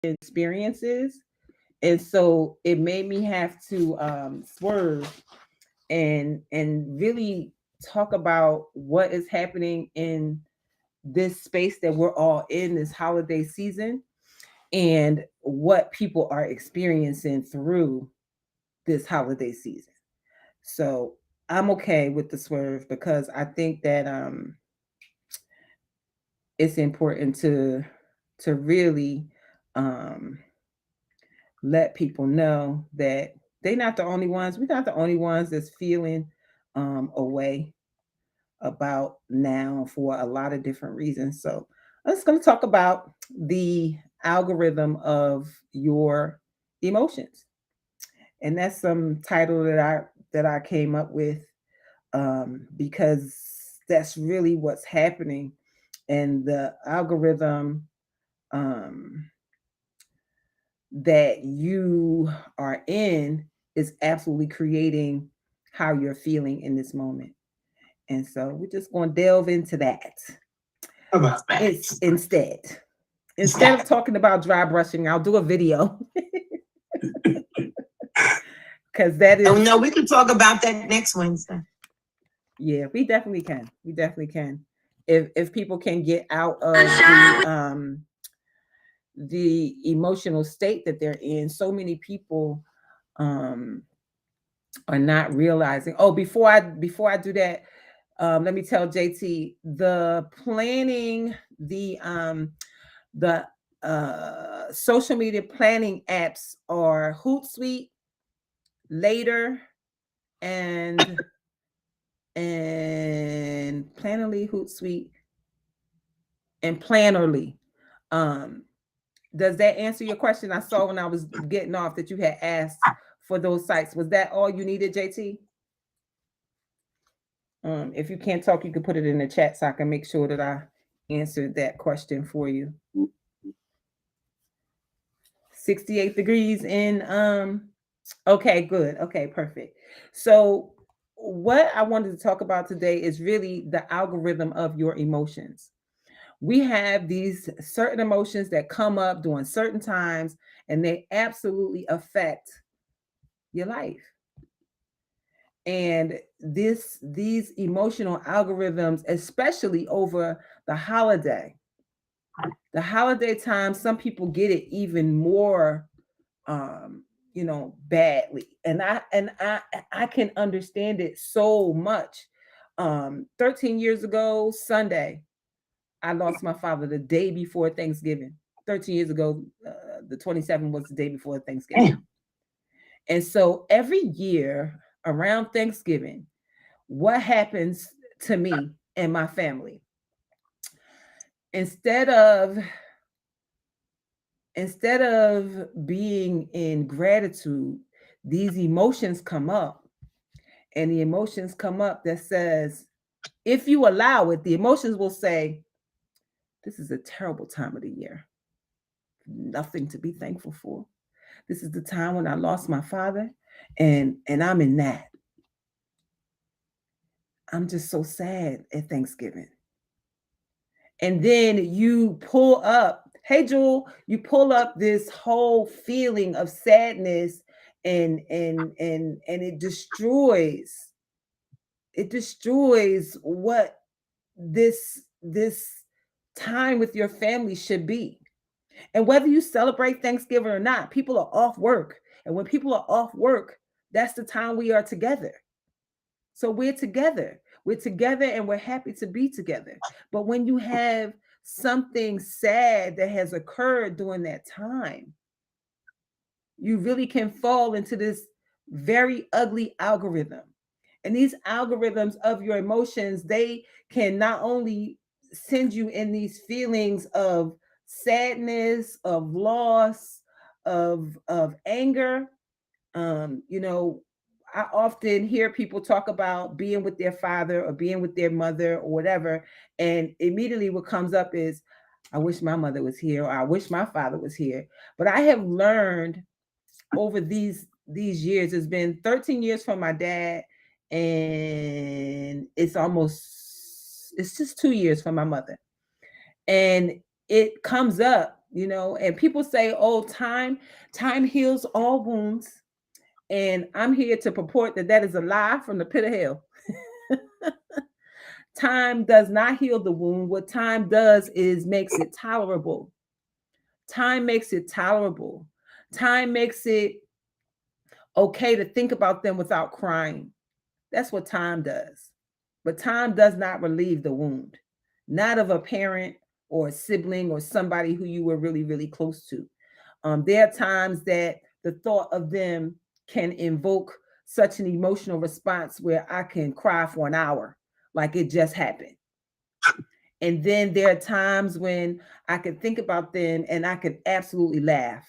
experiences. And so it made me have to swerve and really talk about what is happening in this space that we're all in this holiday season, and what people are experiencing through this holiday season. So I'm okay with the swerve because I think that it's important to really um let people know that they're not the only ones. We're not the only ones that's feeling away about now for a lot of different reasons. So I'm just going to talk about the algorithm of your emotions, and that's some title that I came up with because that's really what's happening, and the algorithm um, that you are in is absolutely creating how you're feeling in this moment. And so we're just going to delve into that. About that. It's instead of talking about dry brushing, I'll do a video because that Oh is, no, we can talk about that next Wednesday. yeah, we definitely can. We definitely can. If people can get out of the emotional state that they're in, so many people um are not realizing. Oh, before I do that, let me tell JT the planning, the social media planning apps are Hootsuite, Later, and Plannerly, Hootsuite, and Plannerly. Um, does that answer your question? I saw when I was getting off that you had asked for those sites. Was that all you needed, JT? If you can't talk, you can put it in the chat so I can make sure that I answered that question for you. 68 degrees in okay, good. Okay, perfect. So what I wanted to talk about today is really the algorithm of your emotions. We have these certain emotions that come up during certain times, and they absolutely affect your life. And these emotional algorithms, especially over the holiday, time, some people get it even more um badly, and I can understand it so much. 13 years ago Sunday, I lost my father the day before Thanksgiving. 13 years ago, the 27th was the day before Thanksgiving. And so every year around Thanksgiving, what happens to me and my family, instead of being in gratitude, these emotions come up, and the emotions come up that says, if you allow it, the emotions will say, this is a terrible time of the year, nothing to be thankful for. This is the time when I lost my father, and I'm in that. I'm just so sad at Thanksgiving. And then you pull up, hey Jewel, you pull up this whole feeling of sadness, and it destroys what this time with your family should be. And whether you celebrate Thanksgiving or not, people are off work. And when people are off work, that's the time we are together. So we're together. We're together and we're happy to be together. But when you have something sad that has occurred during that time, you really can fall into this very ugly algorithm. And these algorithms of your emotions, they can not only send you in these feelings of sadness, of loss, of anger. You know, I often hear people talk about being with their father or being with their mother or whatever, and immediately what comes up is, I wish my mother was here, or I wish my father was here. But I have learned over these years, it's been 13 years from my dad, and it's just 2 years from my mother. And it comes up And people say, oh, time heals all wounds. And I'm here to purport that that is a lie from the pit of hell. Time does not heal the wound. What time does is makes it tolerable. Time makes it tolerable. Time makes it okay to think about them without crying. That's what time does. But time does not relieve the wound, not of a parent or a sibling or somebody who you were really, really close to. There are times that the thought of them can invoke such an emotional response where I can cry for an hour, like it just happened. And then there are times when I can think about them and I can absolutely laugh.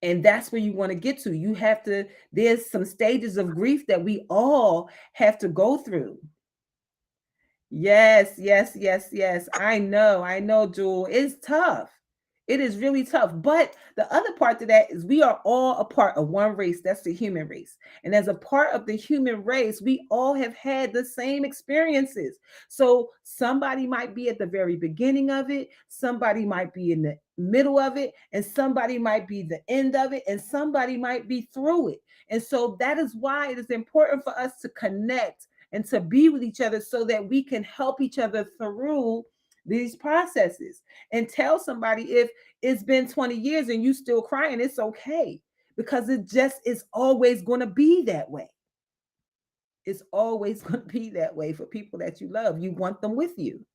And that's where you want to get to. There's some stages of grief that we all have to go through. Yes, yes, yes, yes. I know, Jewel. It's tough. It is really tough. But the other part to that is we are all a part of one race. That's the human race. And as a part of the human race, we all have had the same experiences. So somebody might be at the very beginning of it, somebody might be in the middle of it, and somebody might be the end of it, and somebody might be through it. And so that is why it is important for us to connect and to be with each other so that we can help each other through these processes. And tell somebody, if it's been 20 years and you still crying, it's okay, because it just is always going to be that way. It's always going to be that way for people that you love. You want them with you.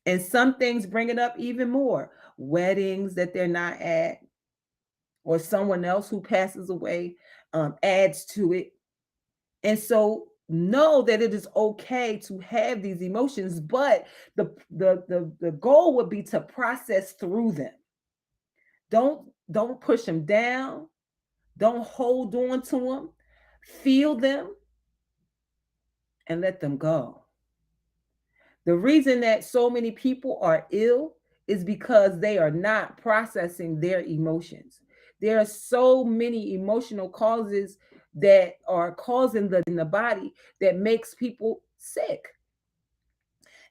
And some things bring it up even more. Weddings that they're not at, or someone else who passes away, adds to it. And so know that it is okay to have these emotions, but the goal would be to process through them. Don't push them down. Don't hold on to them. Feel them and let them go. The reason that so many people are ill is because they are not processing their emotions. There are so many emotional causes that are causing in the body that makes people sick.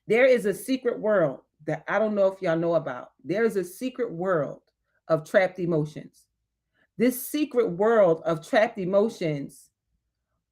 There is a secret world that I don't know if y'all know about. There is a secret world of trapped emotions. This secret world of trapped emotions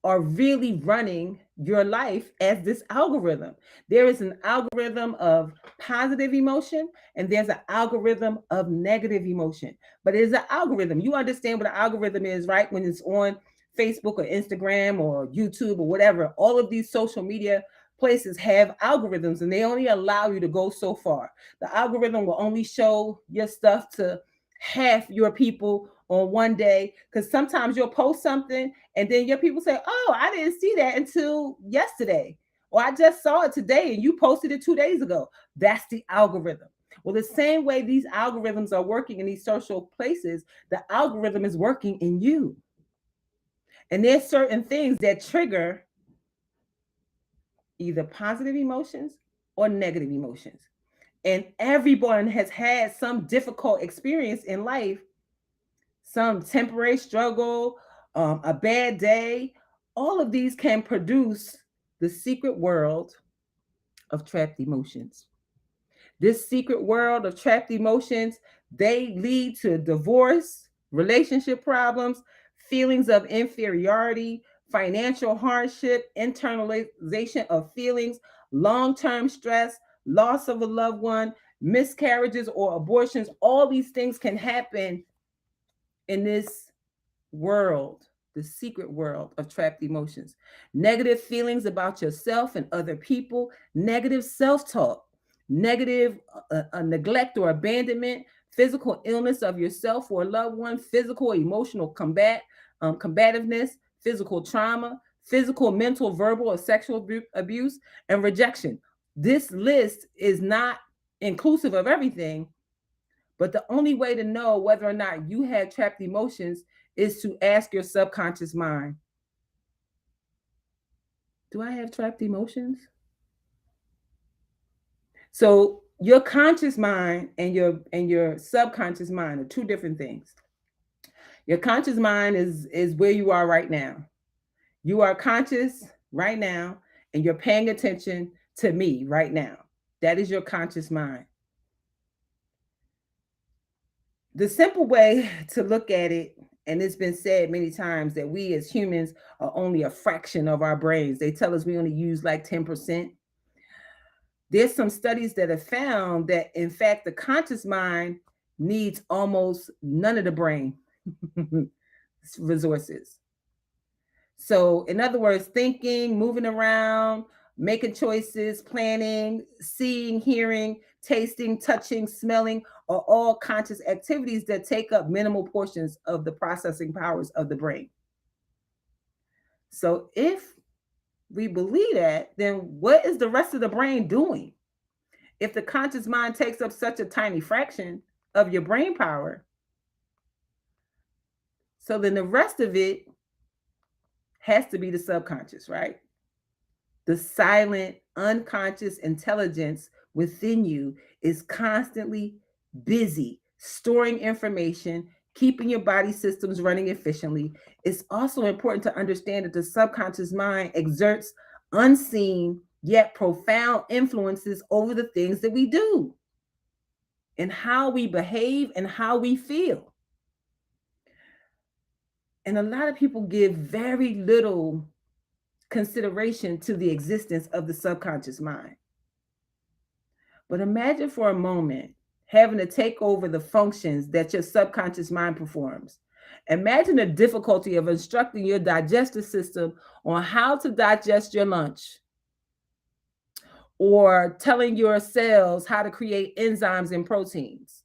are really running your life as this algorithm. There is an algorithm of positive emotion and there's an algorithm of negative emotion. But it's an algorithm. You understand what an algorithm is, right? When it's on Facebook or Instagram or YouTube or whatever, all of these social media places have algorithms and they only allow you to go so far. The algorithm will only show your stuff to half your people on one day, because sometimes you'll post something and then your people say, oh, I didn't see that until yesterday, or I just saw it today and you posted it 2 days ago. That's the algorithm. Well, the same way these algorithms are working in these social places, the algorithm is working in you. And there's certain things that trigger either positive emotions or negative emotions. And everyone has had some difficult experience in life, some temporary struggle, a bad day. All of these can produce the secret world of trapped emotions. This secret world of trapped emotions, they lead to divorce, relationship problems, feelings of inferiority, financial hardship, internalization of feelings, long-term stress, loss of a loved one, miscarriages or abortions. All these things can happen in this world, the secret world of trapped emotions. Negative feelings about yourself and other people, negative self talk, negative neglect or abandonment, physical illness of yourself or a loved one, physical, emotional combativeness, physical trauma, physical, mental, verbal, or sexual abuse, and rejection. This list is not inclusive of everything, but the only way to know whether or not you had trapped emotions is to ask your subconscious mind, do I have trapped emotions? So your conscious mind and your subconscious mind are two different things. Your conscious mind is where you are right now. You are conscious right now and you're paying attention to me right now. That is your conscious mind. The simple way to look at it, and it's been said many times that we as humans are only a fraction of our brains. They tell us we only use like 10%. There's some studies that have found that, in fact, the conscious mind needs almost none of the brain resources. So, in other words, thinking, moving around, making choices, planning, seeing, hearing, tasting, touching, smelling are all conscious activities that take up minimal portions of the processing powers of the brain. So, if we believe that, then what is the rest of the brain doing? If the conscious mind takes up such a tiny fraction of your brain power, so then the rest of it has to be the subconscious, right? The silent, unconscious intelligence within you is constantly busy storing information, keeping your body systems running efficiently. It's also important to understand that the subconscious mind exerts unseen yet profound influences over the things that we do and how we behave and how we feel. And a lot of people give very little consideration to the existence of the subconscious mind. But imagine for a moment having to take over the functions that your subconscious mind performs. Imagine the difficulty of instructing your digestive system on how to digest your lunch, or telling your cells how to create enzymes and proteins.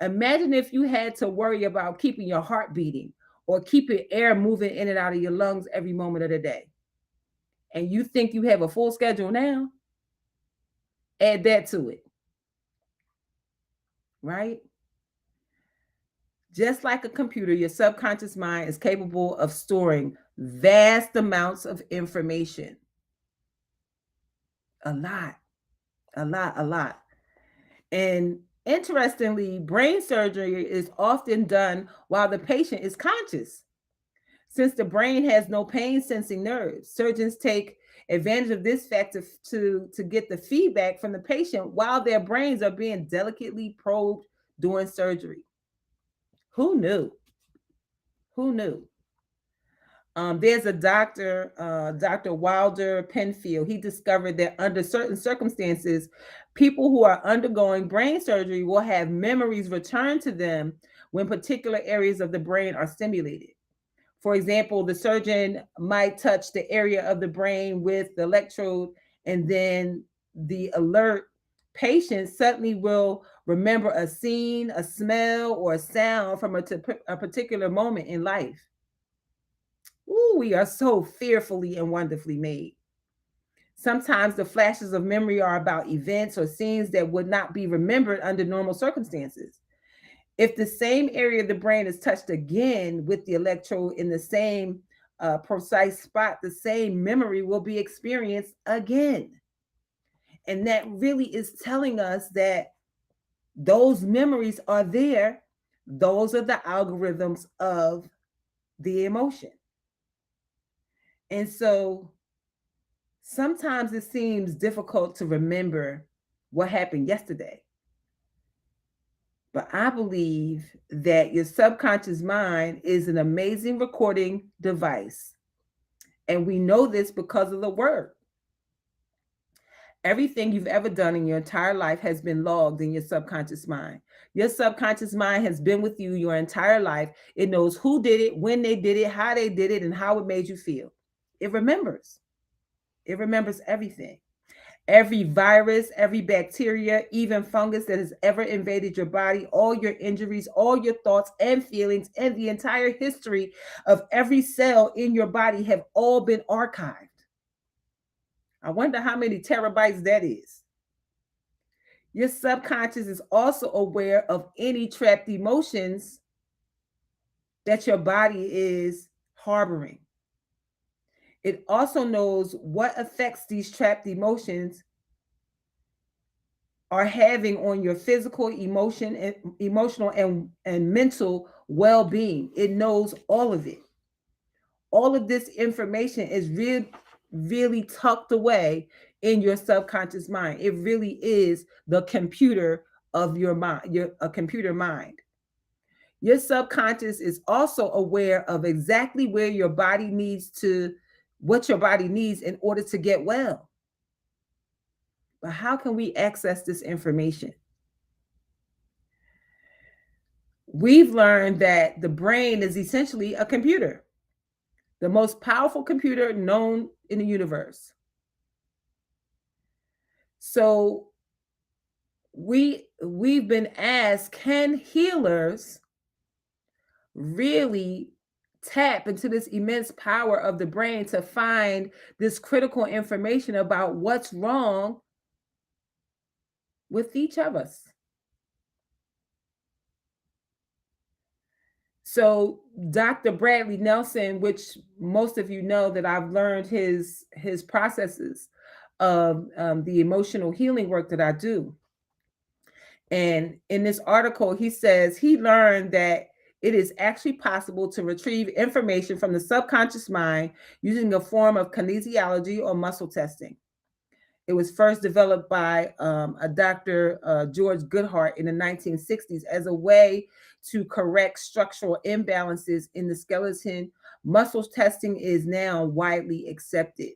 Imagine if you had to worry about keeping your heart beating or keeping air moving in and out of your lungs every moment of the day. And you think you have a full schedule now? Add that to it, right? Just like a computer, your subconscious mind is capable of storing vast amounts of information. A lot, a lot, a lot. And interestingly, brain surgery is often done while the patient is conscious. Since the brain has no pain sensing nerves, surgeons take advantage of this fact to get the feedback from the patient while their brains are being delicately probed during surgery. Who knew? Who knew? There's a doctor, Dr. Wilder Penfield. He discovered that under certain circumstances, people who are undergoing brain surgery will have memories returned to them when particular areas of the brain are stimulated. For example, the surgeon might touch the area of the brain with the electrode, and then the alert patient suddenly will remember a scene, a smell, or a sound from a particular moment in life. Ooh, we are so fearfully and wonderfully made. Sometimes the flashes of memory are about events or scenes that would not be remembered under normal circumstances. If the same area of the brain is touched again with the electrode in the same precise spot, the same memory will be experienced again. And that really is telling us that those memories are there. Those are the algorithms of the emotion. And so sometimes it seems difficult to remember what happened yesterday. But I believe that your subconscious mind is an amazing recording device. And we know this because of the word. Everything you've ever done in your entire life has been logged in your subconscious mind. Your subconscious mind has been with you your entire life. It knows who did it, when they did it, how they did it, and how it made you feel. It remembers. It remembers everything. Every virus, every bacteria, even fungus that has ever invaded your body, all your injuries, all your thoughts and feelings, and the entire history of every cell in your body have all been archived. I wonder how many terabytes that is. Your subconscious is also aware of any trapped emotions that your body is harboring. It also knows what effects these trapped emotions are having on your physical, emotional, and mental well-being. It knows all of it. All of this information is really tucked away in your subconscious mind. It really is the computer of your mind, a computer mind. Your subconscious is also aware of exactly where your body needs to, what your body needs in order to get well. But how can we access this information? We've learned that the brain is essentially a computer, the most powerful computer known in the universe. So we've been asked, can healers really tap into this immense power of the brain to find this critical information about what's wrong with each of us? So Dr. Bradley Nelson, which most of you know that I've learned his processes of the emotional healing work that I do. And in this article, he says he learned that it is actually possible to retrieve information from the subconscious mind using a form of kinesiology or muscle testing. It was first developed by a Dr. George Goodhart in the 1960s as a way to correct structural imbalances in the skeleton. Muscle testing is now widely accepted.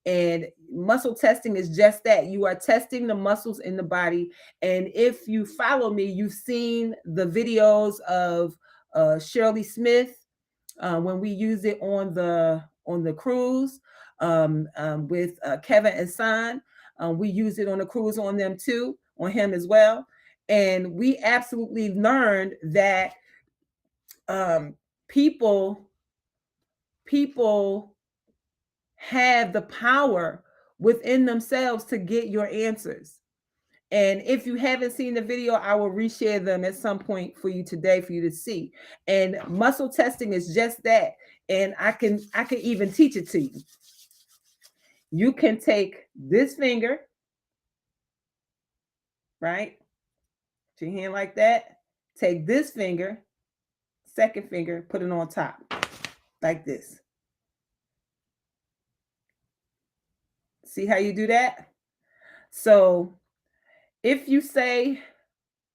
And muscle testing is just that. You are testing the muscles in the body. And if you follow me, you've seen the videos of Shirley Smith when we use it on the cruise with Kevin and Son. We use it on the cruise on them too, on him as well. And we absolutely learned that um, people people have the power within themselves to get your answers. And if you haven't seen the video, I will reshare them at some point for you today for you to see. And muscle testing is just that. And I can even teach it to you. You can take this finger, right? Put your hand like that. Take this finger, second finger, put it on top, like this. See how you do that? So if you say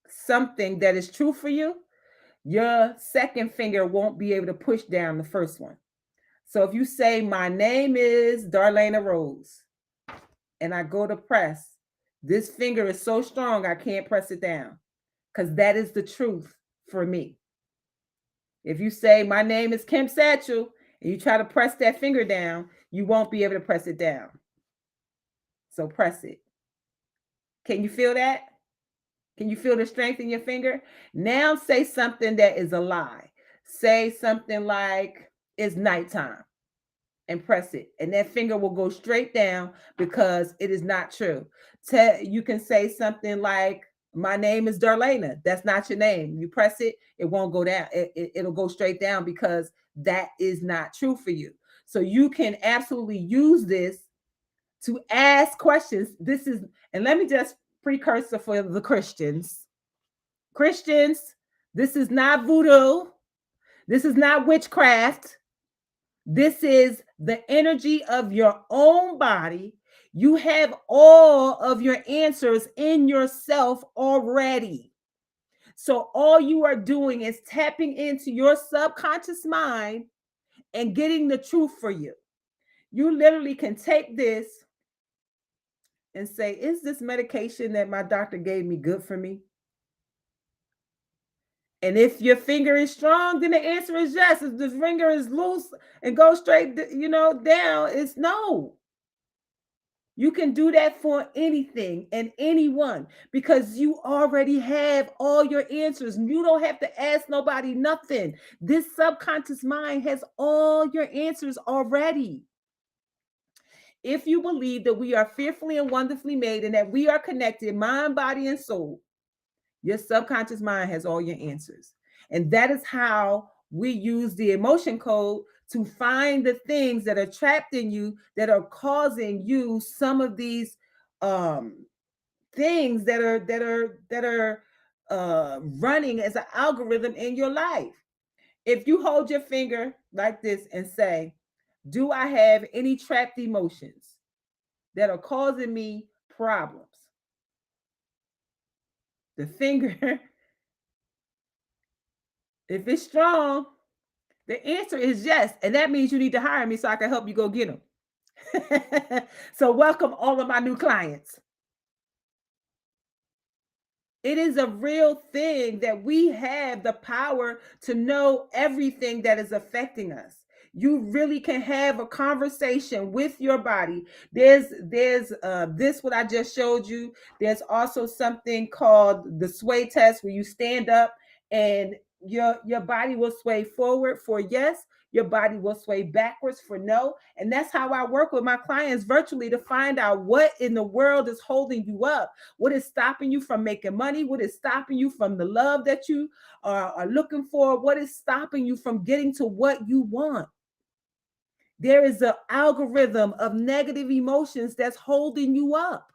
something that is true for you, your second finger won't be able to push down the first one. So if you say, my name is Darlaina Rose, and I go to press, this finger is so strong I can't press it down because that is the truth for me. If you say, my name is Kim Satchel, and you try to press that finger down, you won't be able to press it down. So press it. Can you feel that? Can you feel the strength in your finger? Now say something that is a lie. Say something like, it's nighttime, and press it. And that finger will go straight down because it is not true. You can say something like, my name is Darlaina. That's not your name. You press it, it won't go down. It'll go straight down because that is not true for you. So you can absolutely use this to ask questions. This is, and let me just precursor for the Christians. Christians, this is not voodoo. This is not witchcraft. This is the energy of your own body. You have all of your answers in yourself already. So all you are doing is tapping into your subconscious mind and getting the truth for you. You literally can take this and say, is this medication that my doctor gave me good for me? And if your finger is strong, then the answer is yes. If the finger is loose and goes straight, down, it's no. You can do that for anything and anyone because you already have all your answers. You don't have to ask nobody nothing. This subconscious mind has all your answers already. If you believe that we are fearfully and wonderfully made and that we are connected, mind, body, and soul, your subconscious mind has all your answers. And that is how we use the emotion code to find the things that are trapped in you that are causing you some of these things that are running as an algorithm in your life. If you hold your finger like this and say, do I have any trapped emotions that are causing me problems? The finger If it's strong, the answer is yes. And that means you need to hire me so I can help you go get them. So welcome all of my new clients. It is a real thing that we have the power to know everything that is affecting us. You really can have a conversation with your body. There's this what I just showed you. There's also something called the sway test where you stand up and your body will sway forward for yes, your body will sway backwards for no. And that's how I work with my clients virtually to find out what in the world is holding you up. What is stopping you from making money? What is stopping you from the love that you are looking for? What is stopping you from getting to what you want? There is an algorithm of negative emotions that's holding you up.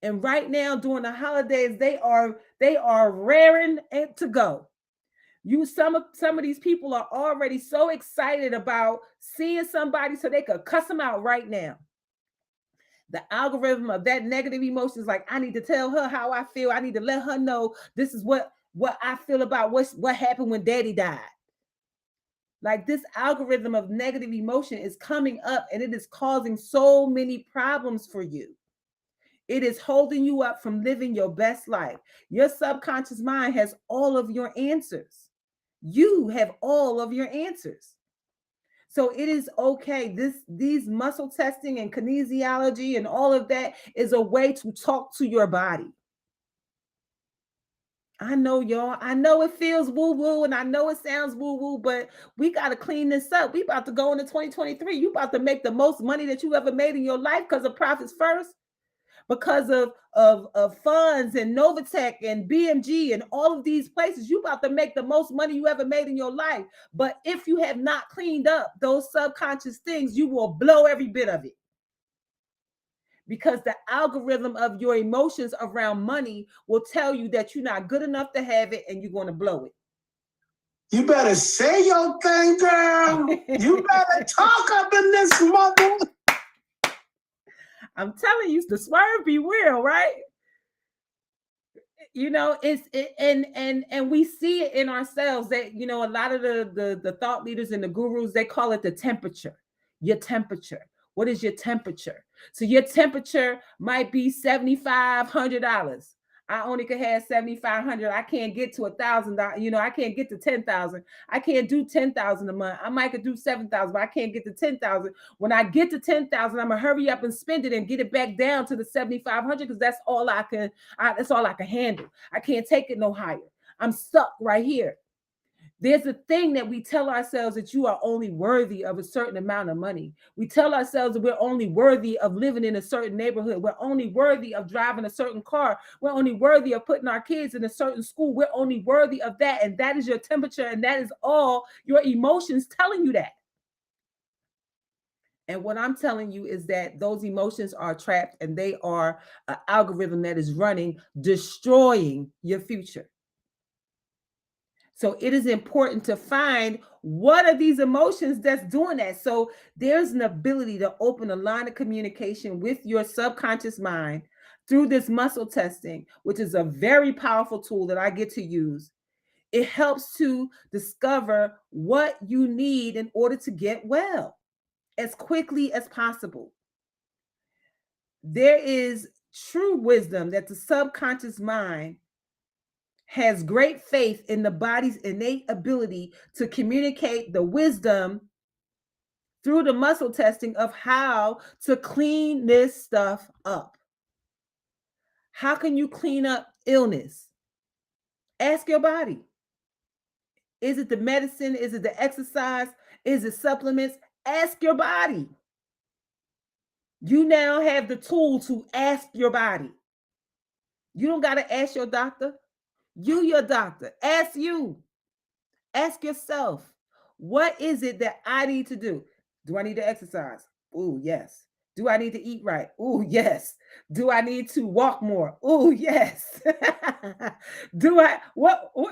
And right now, during the holidays, they are raring to go. Some of these people are already so excited about seeing somebody so they could cuss them out right now. The algorithm of that negative emotion is like, I need to tell her how I feel. I need to let her know this is what I feel about what happened when daddy died. Like this algorithm of negative emotion is coming up and it is causing so many problems for you. It is holding you up from living your best life. Your subconscious mind has all of your answers. You have all of your answers. So it is okay. These muscle testing and kinesiology and all of that is a way to talk to your body. I know, y'all. I know it feels woo-woo and I know it sounds woo-woo, but we got to clean this up. We about to go into 2023. You about to make the most money that you ever made in your life because of Profits First, because of funds and Novatech and BMG and all of these places. You about to make the most money you ever made in your life. But if you have not cleaned up those subconscious things, you will blow every bit of it. Because the algorithm of your emotions around money will tell you that you're not good enough to have it and you're going to blow it. You better say your thing, girl. You better talk up in this mother. I'm telling you, the swerve be real, right? You know, and we see it in ourselves that, you know, a lot of the thought leaders and the gurus, they call it the temperature. Your temperature. What is your temperature? So your temperature might be $7,500. I only could have 7,500. I can't get to $1,000. You know, I can't get to 10,000. I can't do 10,000 a month. I might could do 7,000, but I can't get to 10,000. When I get to 10,000, I'm gonna hurry up and spend it and get it back down to the 7,500 because that's all I can. That's all I can handle. I can't take it no higher. I'm stuck right here. There's a thing that we tell ourselves that you are only worthy of a certain amount of money. We tell ourselves that we're only worthy of living in a certain neighborhood. We're only worthy of driving a certain car. We're only worthy of putting our kids in a certain school. We're only worthy of that. And that is your temperature. And that is all your emotions telling you that. And what I'm telling you is that those emotions are trapped and they are an algorithm that is running, destroying your future. So it is important to find what are these emotions that's doing that. So there's an ability to open a line of communication with your subconscious mind through this muscle testing, which is a very powerful tool that I get to use. It helps to discover what you need in order to get well as quickly as possible. There is true wisdom that the subconscious mind has great faith in the body's innate ability to communicate the wisdom through the muscle testing of how to clean this stuff up. How can you clean up illness? Ask your body. Is it the medicine? Is it the exercise? Is it supplements? Ask your body. You now have the tool to ask your body. You don't got to ask your doctor. You, your doctor. Ask you. Ask yourself, what is it that I need to do? Do I need to exercise? Oh, yes. Do I need to eat right? Oh, yes. Do I need to walk more? Oh, yes. Do I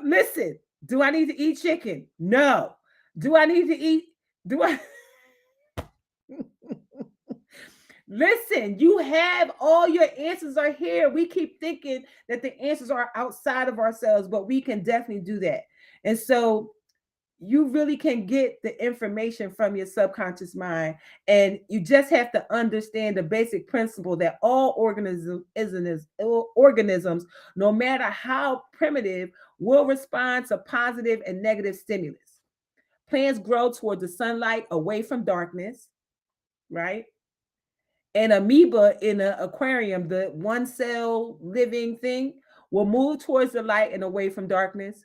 listen, do I need to eat chicken? No. Do I need to eat do I Listen, you have all your answers are here. We keep thinking that the answers are outside of ourselves, but we can definitely do that. And so you really can get the information from your subconscious mind, and you just have to understand the basic principle that all organisms, no matter how primitive, will respond to positive and negative stimulus. Plants grow toward the sunlight, away from darkness, right? An amoeba in an aquarium, the one cell living thing, will move towards the light and away from darkness.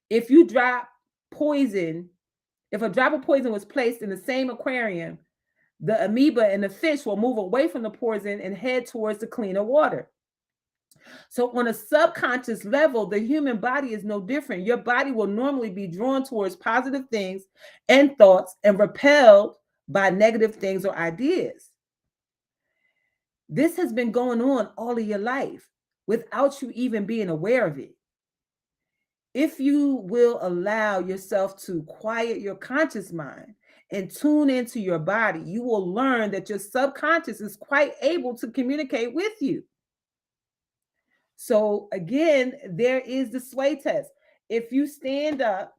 If you drop poison, if a drop of poison was placed in the same aquarium, the amoeba and the fish will move away from the poison and head towards the cleaner water. So, on a subconscious level, the human body is no different. Your body will normally be drawn towards positive things and thoughts and repelled by negative things or ideas. This has been going on all of your life without you even being aware of it. If you will allow yourself to quiet your conscious mind and tune into your body, you will learn that your subconscious is quite able to communicate with you. So, again, there is the sway test. If you stand up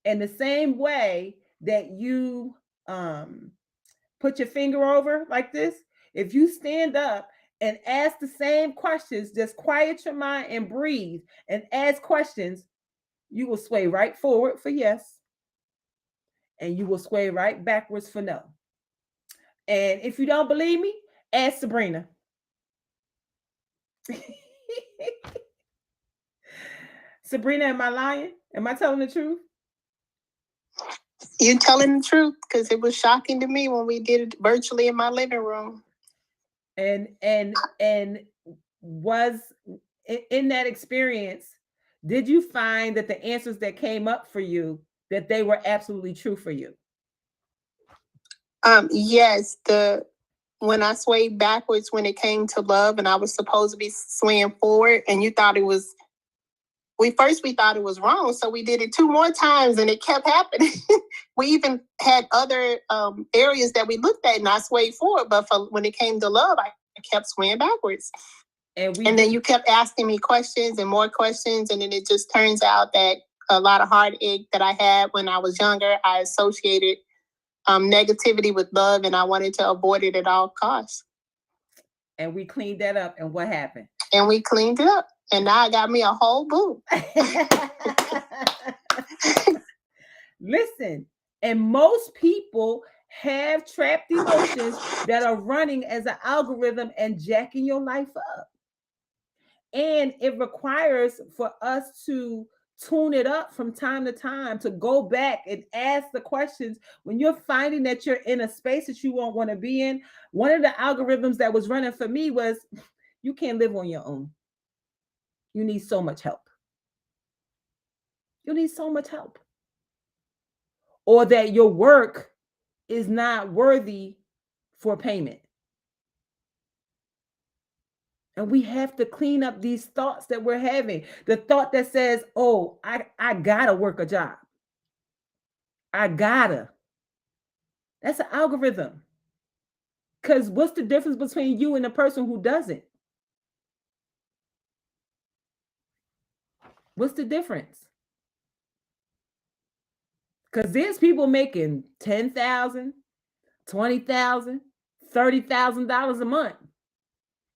in the same way that you put your finger over like this, if you stand up and ask the same questions, just quiet your mind and breathe and ask questions, you will sway right forward for yes, and you will sway right backwards for no. And if you don't believe me, ask Sabrina. Sabrina, am I lying? Am I telling the truth? You're telling the truth, because it was shocking to me when we did it virtually in my living room. And was in that experience, did you find that the answers that came up for you, that they were absolutely true for you? Yes, when I swayed backwards when it came to love, and I was supposed to be swaying forward, and you thought it was. We thought it was wrong, so we did it 2 more times, and it kept happening. We even had other areas that we looked at, and I swayed forward, but when it came to love, I kept swaying backwards. And then you kept asking me questions and more questions, and then it just turns out that a lot of heartache that I had when I was younger, I associated negativity with love, and I wanted to avoid it at all costs. And we cleaned that up, and what happened? And we cleaned it up, and now I got me a whole boo. Listen, and most people have trapped emotions that are running as an algorithm and jacking your life up. And it requires for us to tune it up from time to time, to go back and ask the questions when you're finding that you're in a space that you won't want to be in. One of the algorithms that was running for me was, you can't live on your own. You need so much help. You need so much help. Or that your work is not worthy for payment. And we have to clean up these thoughts that we're having. The thought that says, oh, I gotta work a job. I gotta. That's an algorithm. Because what's the difference between you and the person who doesn't? What's the difference? Because there's people making $10,000, $20,000, $30,000 a month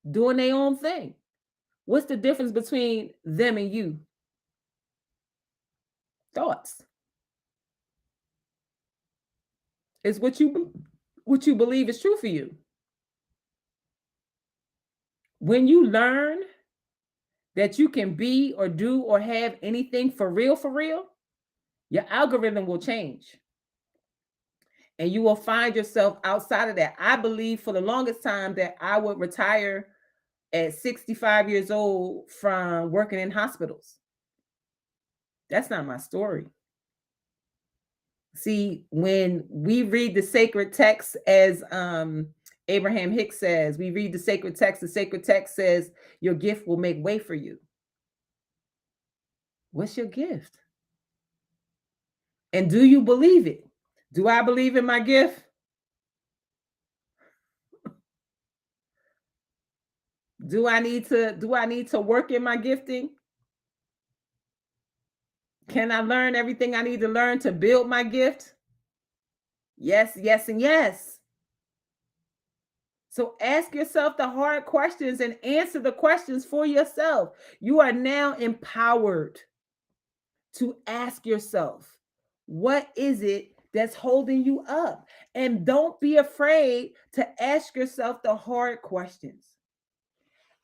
doing their own thing. What's the difference between them and you? Thoughts. It's what you believe is true for you. When you learn that you can be or do or have anything for real, your algorithm will change. And you will find yourself outside of that. I believe for the longest time that I would retire at 65 years old from working in hospitals. That's not my story. See, when we read the sacred text, as Abraham Hicks says, we read the sacred text says your gift will make way for you. What's your gift? And do you believe it? Do I believe in my gift? Do I need to work in my gifting? Can I learn everything I need to learn to build my gift? Yes, yes, and yes. So ask yourself the hard questions and answer the questions for yourself. You are now empowered to ask yourself, what is it that's holding you up? And don't be afraid to ask yourself the hard questions.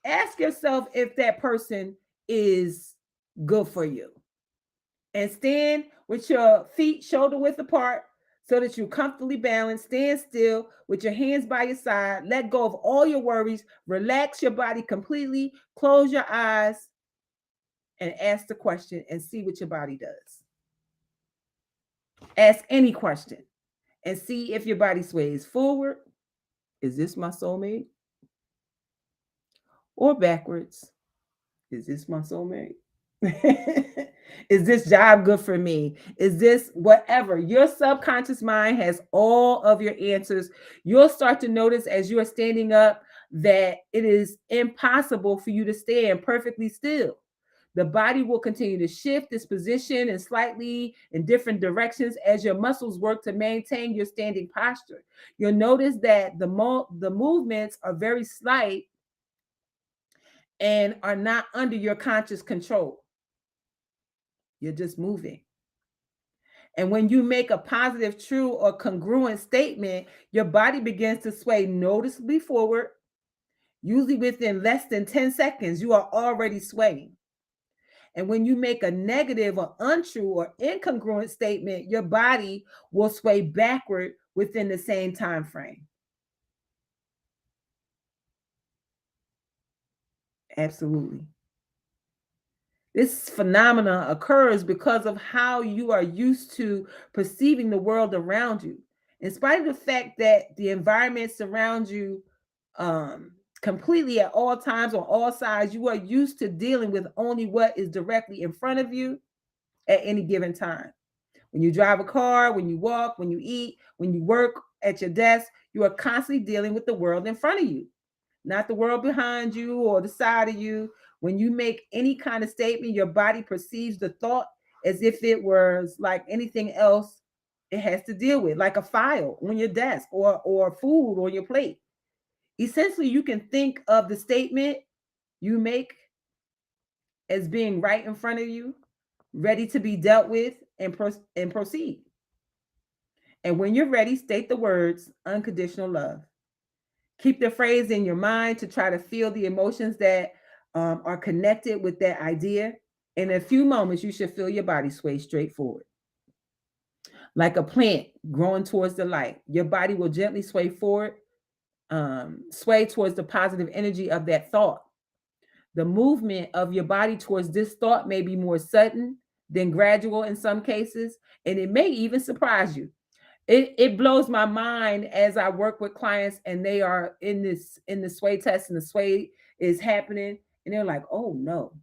Ask yourself if that person is good for you. And stand with your feet shoulder width apart so that you're comfortably balanced. Stand still with your hands by your side. Let go of all your worries. Relax your body completely. Close your eyes and ask the question and see what your body does. Ask any question and see if your body sways forward. Is this my soulmate? Or backwards? Is this my soulmate? Is this job good for me? Is this whatever? Your subconscious mind has all of your answers. You'll start to notice as you are standing up that it is impossible for you to stand perfectly still. The body will continue to shift its position and slightly in different directions as your muscles work to maintain your standing posture. You'll notice that the movements are very slight and are not under your conscious control. You're just moving. And when you make a positive, true, or congruent statement, your body begins to sway noticeably forward. Usually within less than 10 seconds, you are already swaying. And when you make a negative or untrue or incongruent statement, your body will sway backward within the same time frame. Absolutely. This phenomena occurs because of how you are used to perceiving the world around you. In spite of the fact that the environment surrounds you completely at all times on all sides, you are used to dealing with only what is directly in front of you at any given time. When you drive a car, when you walk, when you eat, when you work at your desk, you are constantly dealing with the world in front of you, not the world behind you or the side of you. When you make any kind of statement, your body perceives the thought as if it was like anything else it has to deal with, like a file on your desk or food on your plate. Essentially, you can think of the statement you make as being right in front of you, ready to be dealt with and proceed. And when you're ready, state the words unconditional love. Keep the phrase in your mind to try to feel the emotions that are connected with that idea. In a few moments, you should feel your body sway straight forward. Like a plant growing towards the light, your body will gently sway forward, sway towards the positive energy of that thought. The movement of your body towards this thought may be more sudden than gradual in some cases, and it may even surprise you. It blows my mind as I work with clients and they are in the sway test and the sway is happening and they're like, oh no,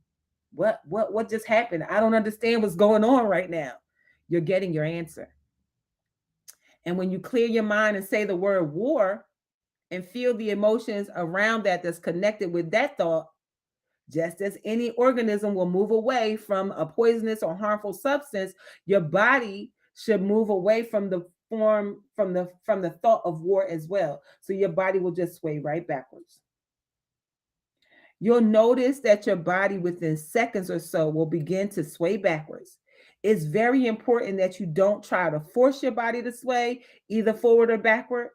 what just happened? I don't understand what's going on right now. You're getting your answer. And when you clear your mind and say the word war and feel the emotions around that's connected with that thought, just as any organism will move away from a poisonous or harmful substance, your body should move away from the thought of war as well. So your body will just sway right backwards. You'll notice that your body within seconds or so will begin to sway backwards. It's very important that you don't try to force your body to sway either forward or backward.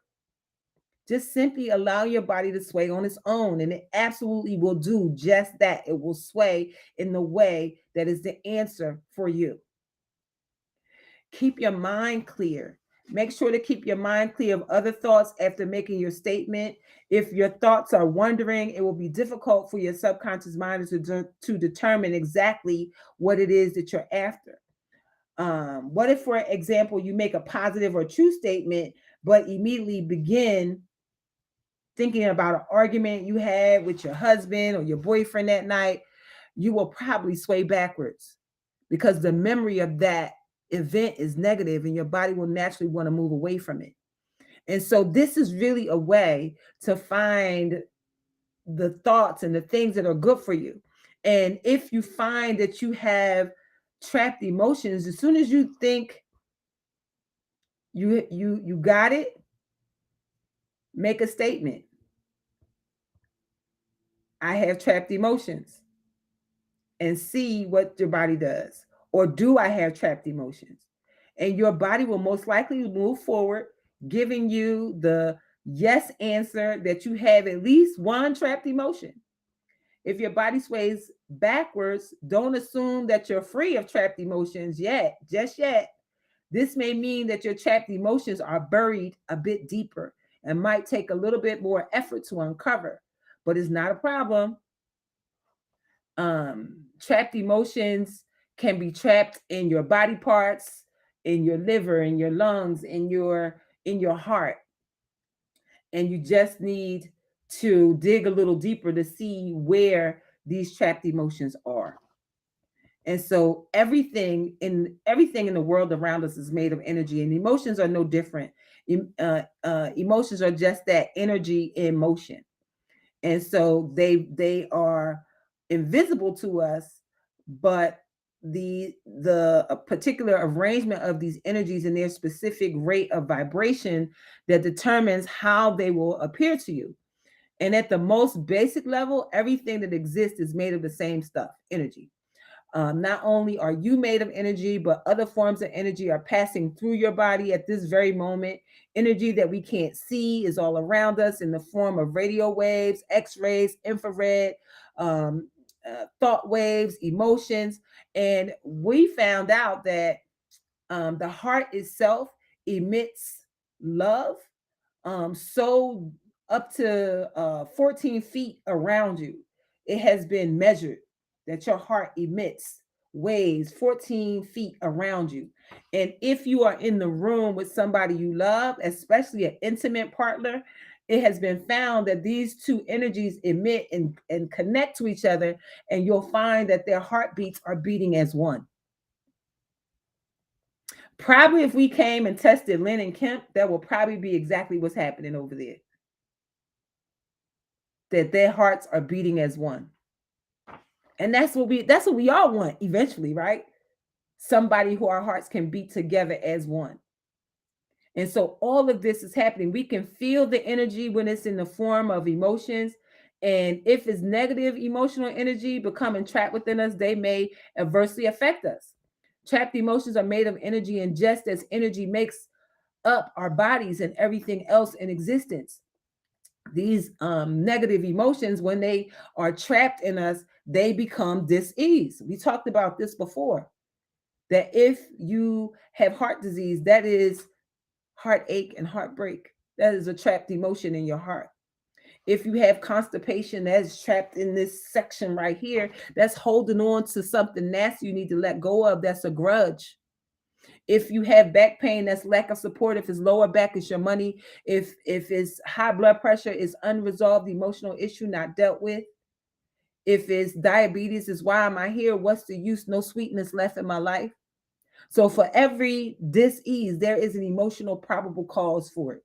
Just simply allow your body to sway on its own, and it absolutely will do just that. It will sway in the way that is the answer for you. Keep your mind clear. Make sure to keep your mind clear of other thoughts after making your statement. If your thoughts are wandering, it will be difficult for your subconscious mind to determine exactly what it is that you're after. What if, for example, you make a positive or true statement, but immediately begin thinking about an argument you had with your husband or your boyfriend that night? You will probably sway backwards because the memory of that event is negative and your body will naturally want to move away from it. And so this is really a way to find the thoughts and the things that are good for you. And if you find that you have trapped emotions, as soon as you think you got it, make a statement. I have trapped emotions, and see what your body does. Or do I have trapped emotions? And your body will most likely move forward, giving you the yes answer that you have at least one trapped emotion. If your body sways backwards, don't assume that you're free of trapped emotions yet, just yet. This may mean that your trapped emotions are buried a bit deeper and might take a little bit more effort to uncover, but it's not a problem. Trapped emotions can be trapped in your body parts, in your liver, in your lungs, in your heart, and you just need to dig a little deeper to see where these trapped emotions are. And so everything in the world around us is made of energy, and emotions are no different. Emotions are just that energy in motion, and so they are invisible to us, but the a particular arrangement of these energies and their specific rate of vibration that determines how they will appear to you. And at the most basic level, everything that exists is made of the same stuff, energy. Not only are you made of energy, but other forms of energy are passing through your body at this very moment. Energy that we can't see is all around us in the form of radio waves, X rays, infrared, um, thought waves, emotions. And we found out that the heart itself emits love, so up to 14 feet around you. It has been measured that your heart emits waves 14 feet around you. And if you are in the room with somebody you love, especially an intimate partner, it has been found that these two energies emit and connect to each other, and you'll find that their heartbeats are beating as one. Probably if we came and tested Lynn and Kemp, that will probably be exactly what's happening over there. That their hearts are beating as one. And that's what we all want eventually, right? Somebody who our hearts can beat together as one. And so all of this is happening. We can feel the energy when it's in the form of emotions. And if it's negative emotional energy becoming trapped within us, they may adversely affect us. Trapped emotions are made of energy, and just as energy makes up our bodies and everything else in existence, these negative emotions, when they are trapped in us, they become dis-ease. We talked about this before, that if you have heart disease, that is heartache and heartbreak. That is a trapped emotion in your heart. If you have constipation, that is trapped in this section right here. That's holding on to something nasty you need to let go of. That's a grudge. If you have back pain, that's lack of support. If it's lower back, it's your money. If it's high blood pressure, it's unresolved emotional issue not dealt with. If it's diabetes, is why am I here? What's the use? No sweetness left in my life. So for every dis-ease, there is an emotional probable cause for it.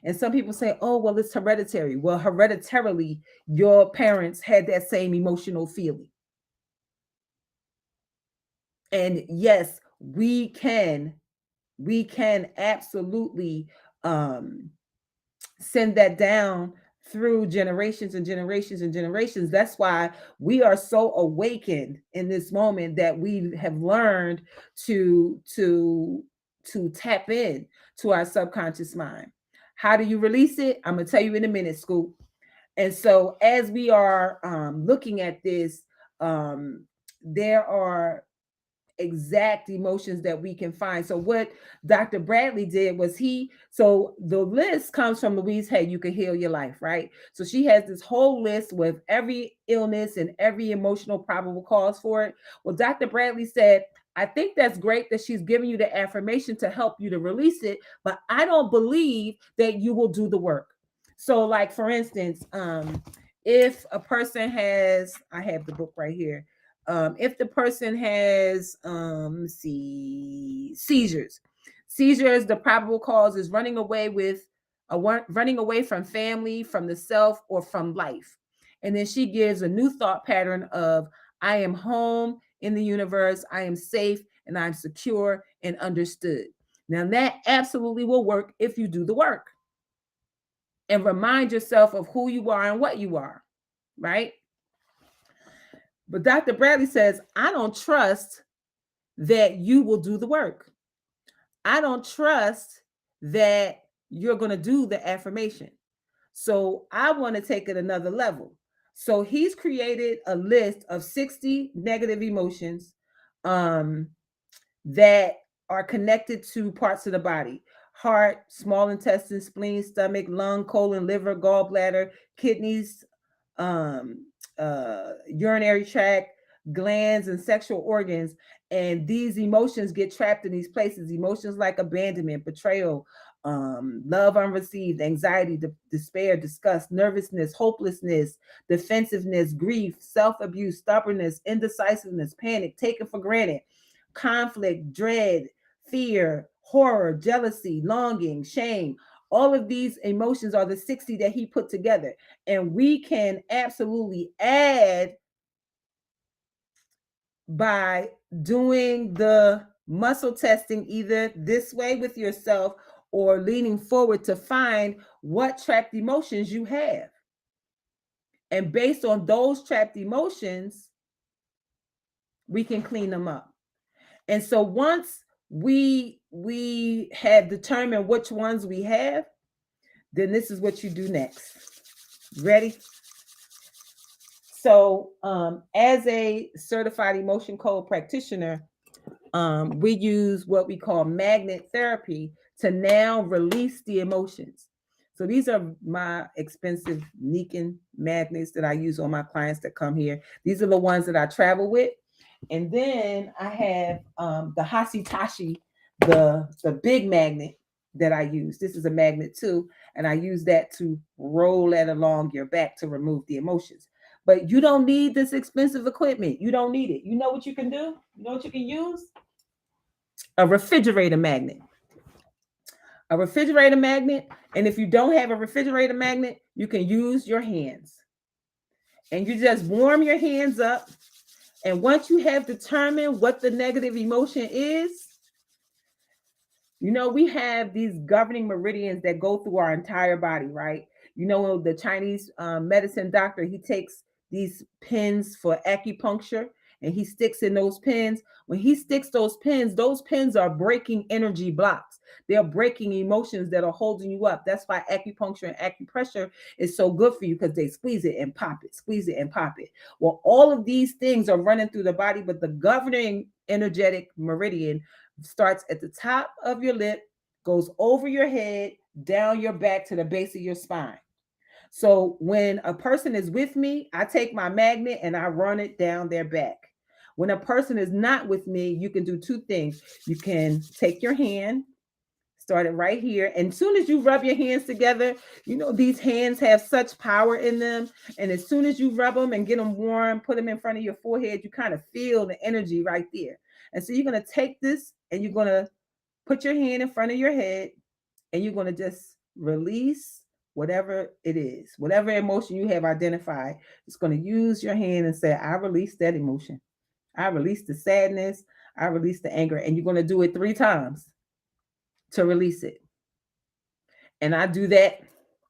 And some people say, oh, well, it's hereditary. Well, hereditarily, your parents had that same emotional feeling. And yes, we can absolutely send that down through generations and generations and generations. That's why we are so awakened in this moment, that we have learned to tap in to our subconscious mind. How do you release it? I'm gonna tell you in a minute, Scoop. And so as we are looking at this, there are exact emotions that we can find. So what Dr. Bradley did was so the list comes from Louise Hay, You Can Heal Your Life, right? So she has this whole list with every illness and every emotional probable cause for it. Well, Dr. Bradley said, I think that's great that she's giving you the affirmation to help you to release it, but I don't believe that you will do the work. So like, for instance, if a person has, I have the book right here, if the person has seizures, the probable cause is running away from family, from the self, or from life. And then she gives a new thought pattern of, I am home in the universe. I am safe and I'm secure and understood. Now, that absolutely will work if you do the work and remind yourself of who you are and what you are, right? But Dr. Bradley says, I don't trust that you will do the work. I don't trust that you're going to do the affirmation. So I want to take it another level. So he's created a list of 60 negative emotions um, that are connected to parts of the body: heart, small intestine, spleen, stomach, lung, colon, liver, gallbladder, kidneys, um, urinary tract, glands, and sexual organs. And these emotions get trapped in these places. Emotions like abandonment, betrayal, love unreceived, anxiety, despair, disgust, nervousness, hopelessness, defensiveness, grief, self abuse, stubbornness, indecisiveness, panic, taken for granted, conflict, dread, fear, horror, jealousy, longing, shame. All of these emotions are the 60 that he put together. And we can absolutely add by doing the muscle testing either this way with yourself or leaning forward to find what trapped emotions you have. And based on those trapped emotions, we can clean them up. And so once we have determined which ones we have, then this is what you do next. Ready? So as a certified emotion code practitioner, we use what we call magnet therapy to now release the emotions. So these are my expensive Niken magnets that I use on my clients that come here. These are the ones that I travel with. And then I have the Hasitashi, the big magnet that I use. This is a magnet too, and I use that to roll it along your back to remove the emotions. But you don't need this expensive equipment. You don't need it. You know what you can do? You know what you can use? A refrigerator magnet. A refrigerator magnet. And if you don't have a refrigerator magnet, you can use your hands. And you just warm your hands up. And once you have determined what the negative emotion is, you know, we have these governing meridians that go through our entire body, right? You know, the Chinese medicine doctor, he takes these pins for acupuncture and he sticks in those pins. When he sticks those pins are breaking energy blocks. They're breaking emotions that are holding you up. That's why acupuncture and acupressure is so good for you, because they squeeze it and pop it, squeeze it and pop it. Well, all of these things are running through the body, but the governing energetic meridian starts at the top of your lip, goes over your head, down your back to the base of your spine. So when a person is with me, I take my magnet and I run it down their back. When a person is not with me, you can do two things. You can take your hand, start it right here. And as soon as you rub your hands together, you know, these hands have such power in them. And as soon as you rub them and get them warm, put them in front of your forehead, you kind of feel the energy right there. And so you're going to take this and you're going to put your hand in front of your head and you're going to just release whatever it is, whatever emotion you have identified. It's going to use your hand and say, I release that emotion. I release the sadness. I release the anger. And you're going to do it 3 times to release it. And I do that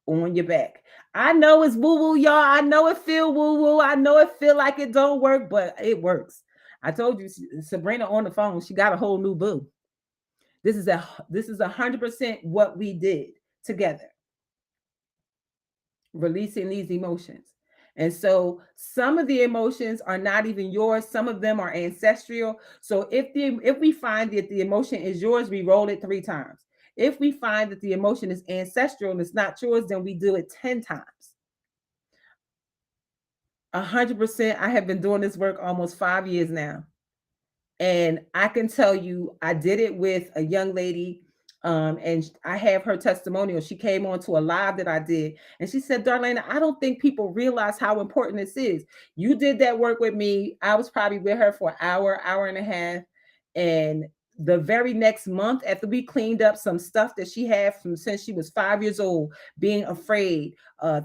on your back. I know it's woo-woo, y'all. I know it feel woo-woo. I know it feel like it don't work, but it works. I told you, Sabrina on the phone, she got a whole new boo. This is 100% what we did together, releasing these emotions. And so some of the emotions are not even yours. Some of them are ancestral. So if we find that the emotion is yours, we roll it 3 times. If we find that the emotion is ancestral and it's not yours, then we do it 10 times. 100%. I have been doing this work almost 5 years now. And I can tell you, I did it with a young lady, and I have her testimonial. She came on to a live that I did, and she said, Darlaina, I don't think people realize how important this is. You did that work with me. I was probably with her for an hour, hour and a half, and the very next month, after we cleaned up some stuff that she had from since she was 5 years old, being afraid,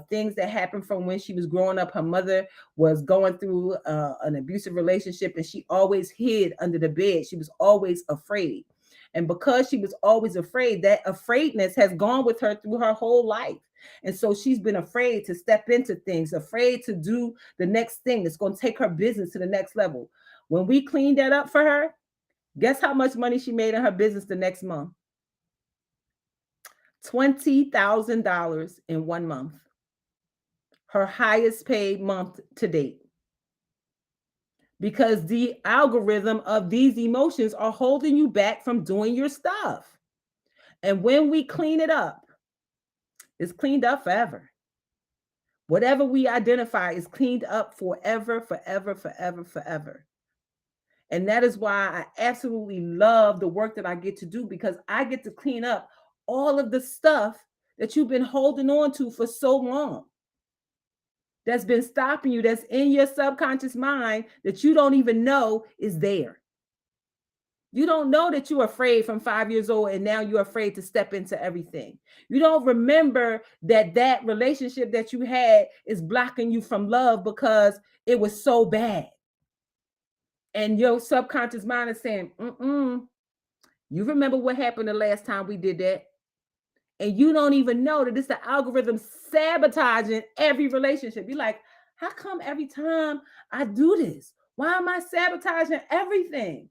things that happened from when she was growing up. Her mother was going through an abusive relationship, and she always hid under the bed. She was always afraid. And because she was always afraid, that afraidness has gone with her through her whole life. And so she's been afraid to step into things, afraid to do the next thing that's going to take her business to the next level. When we cleaned that up for her, guess how much money she made in her business the next month? $20,000 in 1 month. Her highest paid month to date. Because the algorithm of these emotions are holding you back from doing your stuff. And when we clean it up, it's cleaned up forever. Whatever we identify is cleaned up forever, forever, forever, forever. And that is why I absolutely love the work that I get to do, because I get to clean up all of the stuff that you've been holding on to for so long. That's been stopping you, that's in your subconscious mind that you don't even know is there. You don't know that you're afraid from 5 years old, and now you're afraid to step into everything. You don't remember that that relationship that you had is blocking you from love because it was so bad. And your subconscious mind is saying, you remember what happened the last time we did that? And you don't even know that it's the algorithm sabotaging every relationship. You're like, how come every time I do this? Why am I sabotaging everything?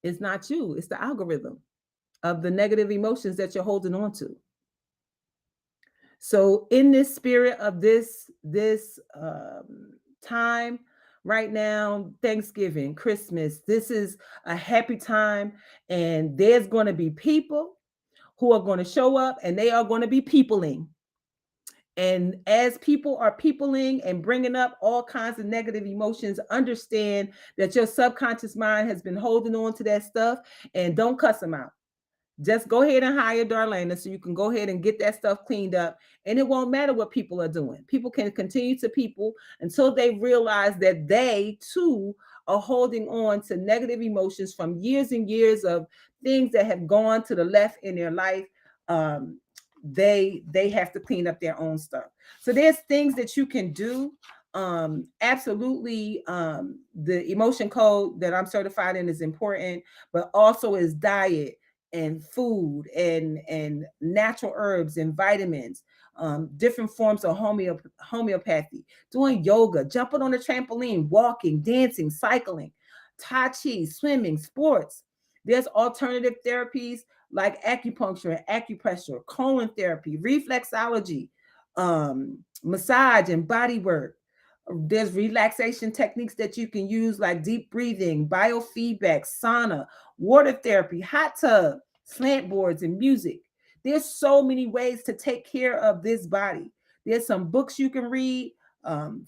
It's not you. It's the algorithm of the negative emotions that you're holding on to. So in this spirit of this time right now, Thanksgiving, Christmas, this is a happy time, and there's going to be people who are going to show up, and they are going to be peopling. And as people are peopling and bringing up all kinds of negative emotions, understand that your subconscious mind has been holding on to that stuff, and don't cuss them out. Just go ahead and hire Darlaina so you can go ahead and get that stuff cleaned up. And it won't matter what people are doing. People can continue to people until they realize that they too are holding on to negative emotions from years and years of things that have gone to the left in their life. They have to clean up their own stuff. So there's things that you can do. Absolutely, the emotion code that I'm certified in is important, but also is diet and food and natural herbs and vitamins, different forms of homeopathy, doing yoga, jumping on a trampoline, walking, dancing, cycling, tai chi, swimming, sports. There's alternative therapies like acupuncture and acupressure, colon therapy, reflexology, massage and body work. There's relaxation techniques that you can use like deep breathing, biofeedback, sauna, water therapy, hot tub, slant boards, and music. There's so many ways to take care of this body. There's some books you can read.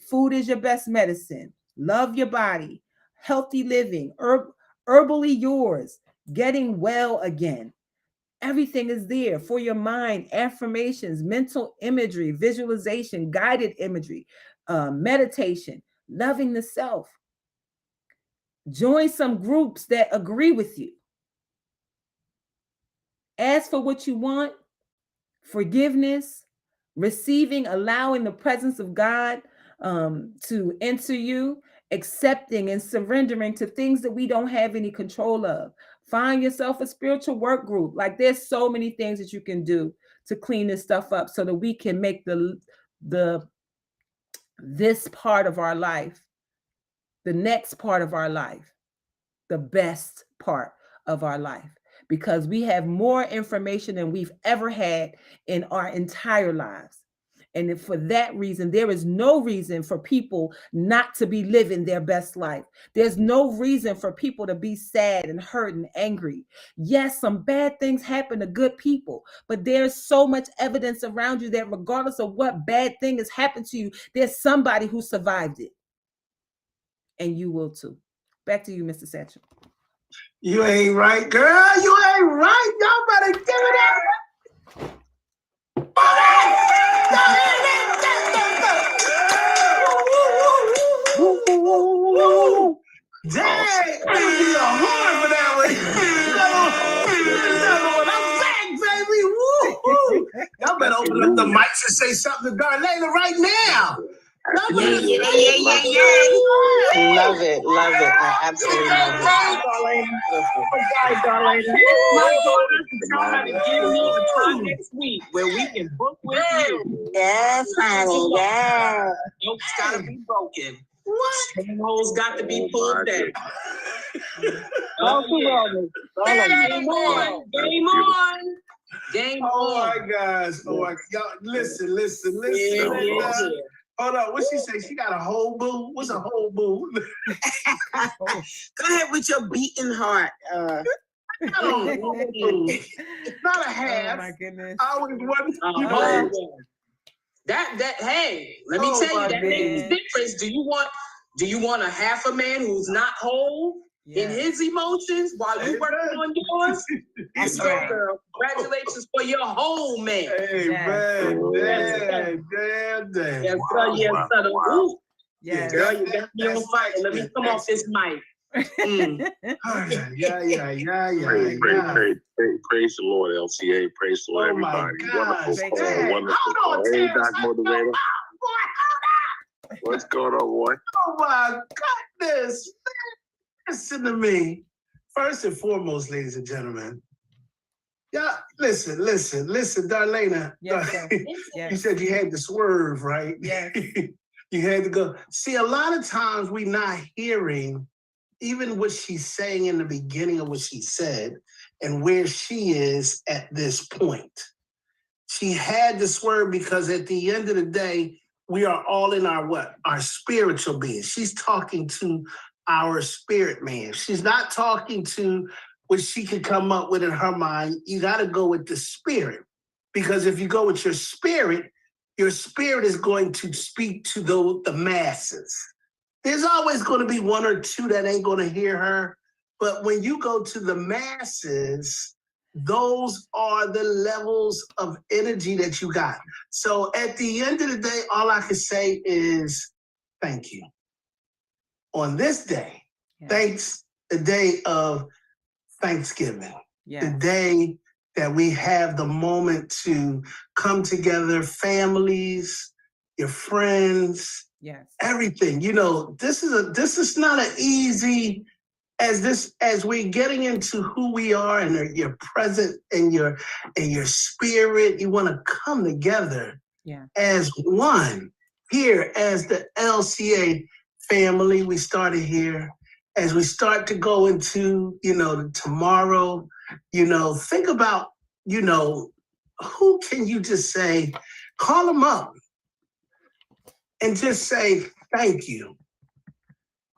Food is your best medicine. Love your body. Healthy living. Herbally yours. Getting well again. Everything is there for your mind. Affirmations, mental imagery, visualization, guided imagery, meditation, loving the self. Join some groups that agree with you. Ask for what you want, forgiveness, receiving, allowing the presence of God to enter you, accepting and surrendering to things that we don't have any control of. Find yourself a spiritual work group. Like there's so many things that you can do to clean this stuff up so that we can make this part of our life, the next part of our life, the best part of our life, because we have more information than we've ever had in our entire lives. And for that reason, there is no reason for people not to be living their best life. There's no reason for people to be sad and hurt and angry. Yes, some bad things happen to good people, but there's so much evidence around you that regardless of what bad thing has happened to you, there's somebody who survived it. And you will too. Back to you, Mr. Satchel. You ain't right, girl. You ain't right. Y'all better give it up. Dang, I need a horn for that one. open up the mics and say something to Darlaina right now. Yeah. Love it. I absolutely love it. My daughter is trying to give me a time next week where we can book with you. Yes, honey. Yeah. Jokes gotta be broken. Strongholds got to be pulled down. Game on. Game on. Game Oh on. my gosh. Oh my, y'all, listen. Yeah. Hold on, what she say? She got a whole boo? What's a whole boo? Go ahead with your beating heart. It's not a half. Oh my goodness. I was one. Hey, let me tell you, that makes a difference. Do you want a half a man who's not whole in his emotions while you working on yours? That's So, right. girl, congratulations for your whole man. Hey, man. Damn. Yes, sir. Ooh. Yes. Girl, you got me on fire. Let me come off this mic. Praise the Lord, LCA. Praise the Lord, Oh my everybody. gosh. Wonderful Hey, call. Wonderful hold call. on, Hey, Terrence. Doc Motivator. What's going on, boy? Oh my goodness. Listen to me. First and foremost, ladies and gentlemen. Yeah, listen, Darlaina. Yes, sir. You Yes. said you had to swerve, right? Yes. You had to go. See, a lot of times we're not hearing even what she's saying in the beginning of what she said and where she is at this point. She had to swerve because at the end of the day, we are all in our what? Our spiritual being. She's talking to our spirit man. She's not talking to what she could come up with in her mind. You got to go with the spirit. Because if you go with your spirit is going to speak to the masses. There's always going to be one or two that ain't going to hear her. But when you go to the masses, those are the levels of energy that you got. So at the end of the day, all I can say is thank you. On this day, the day of Thanksgiving, the day that we have the moment to come together, families, your friends, everything. You know, this is not an easy as we're getting into who we are and your present and your spirit. You want to come together as one here as the LCA family. We started here. As we start to go into, tomorrow, think about, who can you just say, call them up and just say, thank you.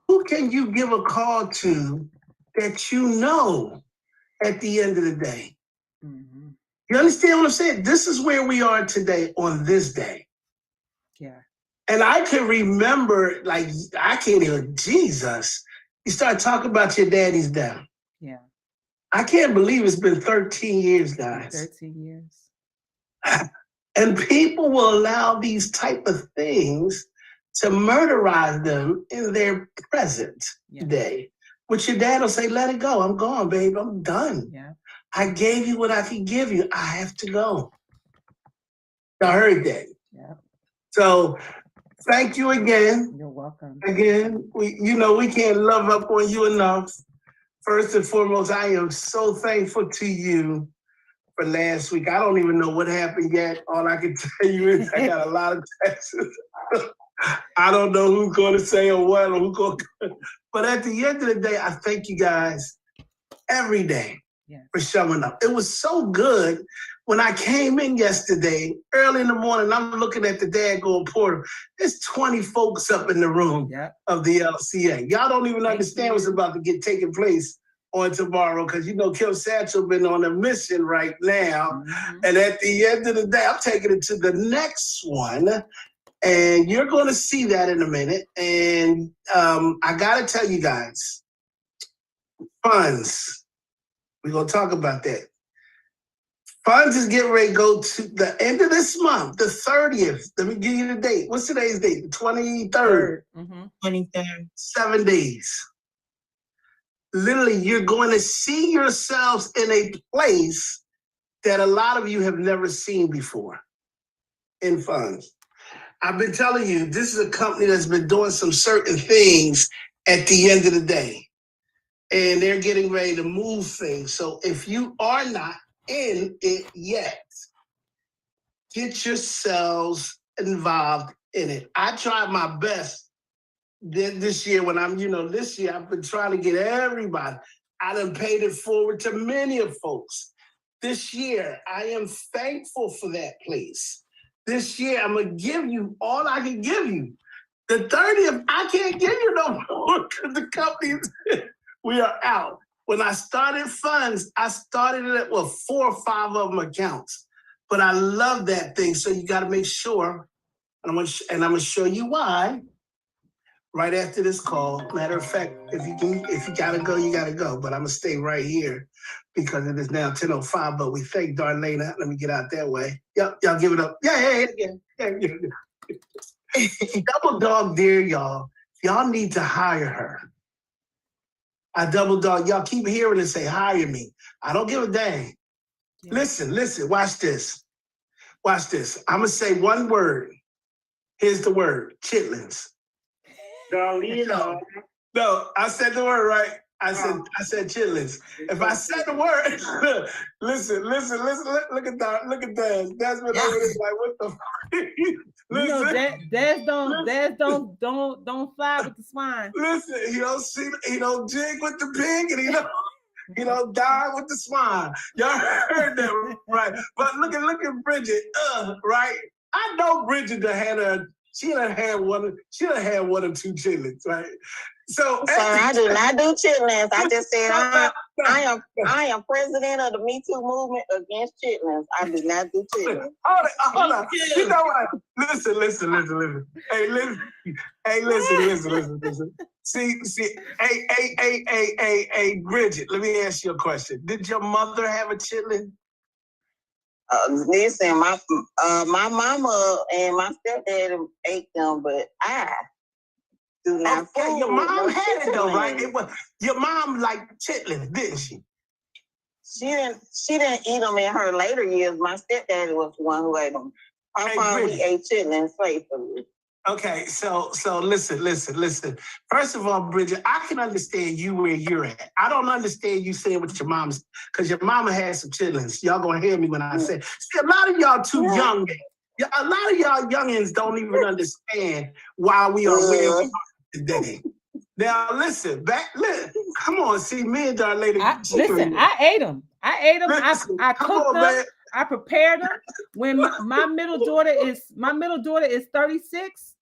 Who can you give a call to that you know at the end of the day? Mm-hmm. You understand what I'm saying? This is where we are today on this day. Yeah. And I can remember, Jesus. You start talking about your daddy's death. Yeah. I can't believe it's been 13 years, guys. 13 years. And people will allow these type of things to murderize them in their present day. Which your dad will say, let it go. I'm gone, babe. I'm done. Yeah. I gave you what I could give you. I have to go. I heard that. Yeah. So thank you again. You're welcome. Again, we can't love up on you enough. First and foremost, I am so thankful to you for last week. I don't even know what happened yet. All I can tell you is I got a lot of texts. I don't know who's going to say or what or who's going to. But at the end of the day, I thank you guys every day for showing up. It was so good. When I came in yesterday, early in the morning, I'm looking at the daggone portal. There's 20 folks up in the room of the LCA. Y'all don't even understand what's about to taking place on tomorrow because Kim Satchel been on a mission right now. Mm-hmm. And at the end of the day, I'm taking it to the next one. And you're going to see that in a minute. And I got to tell you guys, funds, we're going to talk about that. Funds is getting ready to go to the end of this month, the 30th. Let me give you the date. What's today's date? The 23rd. Mm-hmm. 23rd. 7 days. Literally, you're going to see yourselves in a place that a lot of you have never seen before. in funds. I've been telling you, this is a company that's been doing some certain things at the end of the day. And they're getting ready to move things. So if you are not in it yet, get yourselves involved in it. I tried my best this year when this year I've been trying to get everybody. I done paid it forward to many of folks. This year, I am thankful for that place. This year, I'm going to give you all I can give you. The 30th, I can't give you no more because the company, we are out. When I started funds, I started it with 4 or 5 of them accounts. But I love that thing, so you got to make sure, and I'm going to show you why right after this call. Matter of fact, if you got to go, you got to go. But I'm going to stay right here because it is now 10:05, but we thank Darlaina. Let me get out that way. Yep, y'all give it up. Yeah. Double dog dare y'all. Y'all need to hire her. I double dog. Y'all keep hearing it say, hire me. I don't give a dang. Yeah. Listen, watch this. Watch this. I'm going to say one word. Here's the word, chitlins. No, I said the word right. I said chitlins. If I said the word, listen, look at that. Look at that. That's what I was like, what the fuck? Daz don't fly with the swine. Listen, he don't jig with the pig, and he don't die with the swine. Y'all heard that, right? But look at Bridget, right? I know Bridget she done had one or 2 chitlins, right? So I do not do chitlins. I just said I am president of the Me Too movement against chitlins. I do not do chitlins. Hold on. You know what? Listen. Hey, listen. See. Hey, Bridget. Let me ask you a question. Did your mother have a chitlin? Listen, my mama and my stepdad ate them, but I do not. Okay, your mom had it though, right? Your mom liked chitlins, didn't she? She didn't eat them in her later years. My stepdad was the one who ate them. Our father ate chitlins faithfully. Okay, so listen. First of all, Bridget, I can understand you where you're at. I don't understand you saying what your mom's, because your mama had some chitlins. Y'all gonna hear me when I say. See, a lot of y'all too young. A lot of y'all youngins don't even understand why we are where we are today. Now listen, come on, see me and Darlaina. I ate them. I cooked them. Man. I prepared them. When my middle daughter is 36.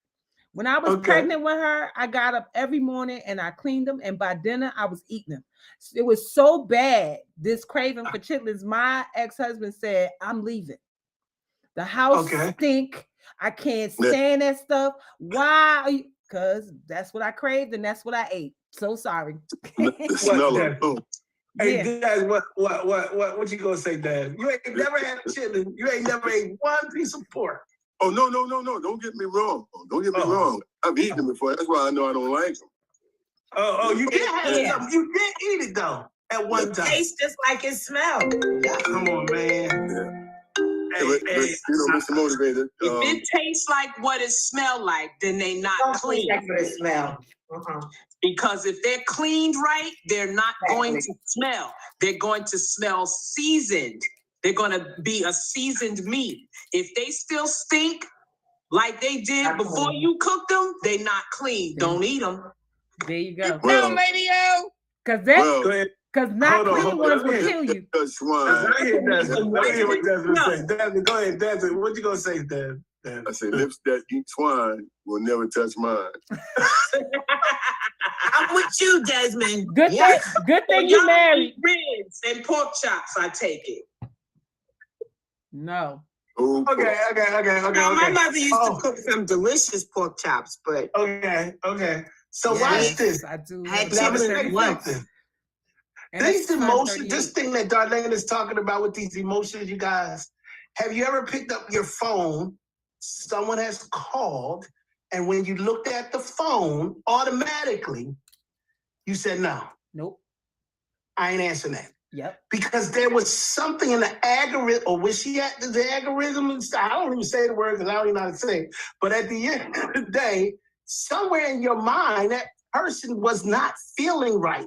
When I was pregnant with her, I got up every morning and I cleaned them, and by dinner I was eating them. It was so bad, this craving for chitlins. My ex-husband said, "I'm leaving. The house stink. I can't stand that stuff. Why are you?" Because that's what I craved and that's what I ate. So sorry. The smell of food. Hey, Dad, what you gonna say, Dad? You ain't never had a chitlin. You ain't never ate one piece of pork. Oh, no. Don't get me wrong. I've eaten them before. That's why I know I don't like them. You did have some. You did eat it, though, at one time. It tastes just like it smells. Yeah. Come on, man. Yeah. But Mr. Motivator. If it tastes like what it smelled like, then they not clean. Like what it smell. Because if they're cleaned right, they're not going to smell. They're going to smell seasoned. They're going to be a seasoned meat. If they still stink like they did before you cooked them, they're not clean. Don't eat them. There you go. No, radio. Because not clean ones will kill you. I hear what Desmond say. Desmond, go ahead, Desmond. What you gonna say, Desmond? I say lips that eat swine will never touch mine. I'm with you, Desmond. Good thing you married. Ribs and pork chops, I take it. No. Okay. My mother used to cook some delicious pork chops, but okay. So watch this. I do. Had chitlins once. These emotions, this thing that Darlaina is talking about with these emotions, you guys, have you ever picked up your phone? Someone has called, and when you looked at the phone, automatically, you said no. Nope. I ain't answering that. Yep. Because there was something in the algorithm, or was she at the algorithm and stuff? I don't even say the word because I don't even know how to say it. But at the end of the day, somewhere in your mind, that person was not feeling right.